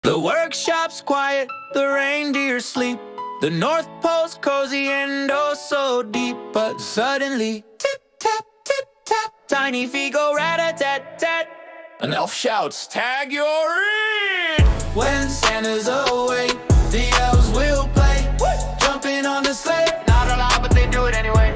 The workshop's quiet, the reindeer sleep. The North Pole's cozy and oh so deep. But suddenly, tip-tap, tip-tap, tiny feet go rat-a-tat-tat. An elf shouts, "Tag, you're in!" When Santa's away, the elves will play, jumping on the sleigh. Not allowed, but they do it anyway.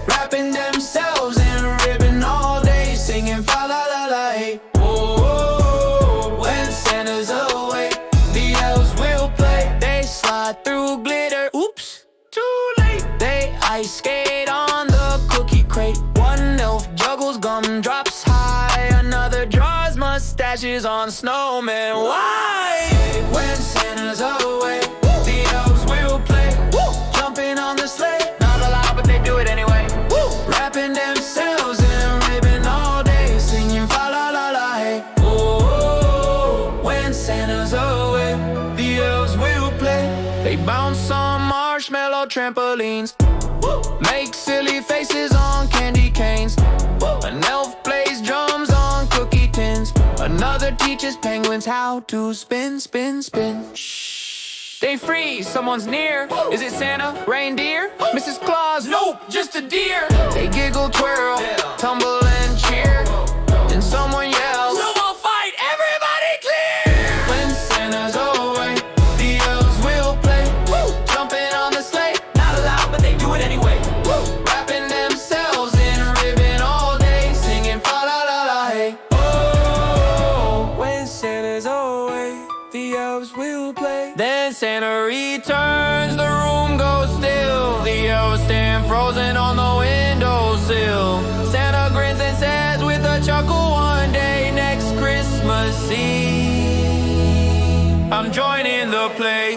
Wrapping themselves in ribbon all day, singing fa la la la hey. Oh, when Santa's away, the elves will play. They slide through glitter, oops, too late. They ice skate on the cookie crate. One elf juggles gumdrops high, another draws mustaches on snowmen. Why? When Santa's away, the elves will play, jumping on the sleigh. Not allowed, but they do it anyway. Wrapping themselves in ribbon all day, singing fa la la la hey. Oh, when Santa's away, the elves will play. They bounce on marshmallow trampolines, make silly faces on candy canes. An elf plays drums on cookie tins. Another teaches penguins how to spin, spin, spin. Shh. They freeze, someone's near. Is it Santa? Reindeer? Mrs. Claus? Nope, just a deer. They giggle, twirl, tumble and cheer. Then someone yells, "Snowball fight, everybody clear!" When Santa's away, the elves will play, jumping on the sleigh. Not allowed, but they do it anyway. Wrapping themselves in ribbon all day, singing fa la la la hey. Oh, when Santa's away, the elves will play. Then Santa returns, the room goes still. The elves stand frozen on the windowsill. Santa grins and says with a chuckle, "One day next Christmas Eve, I'm joining the play."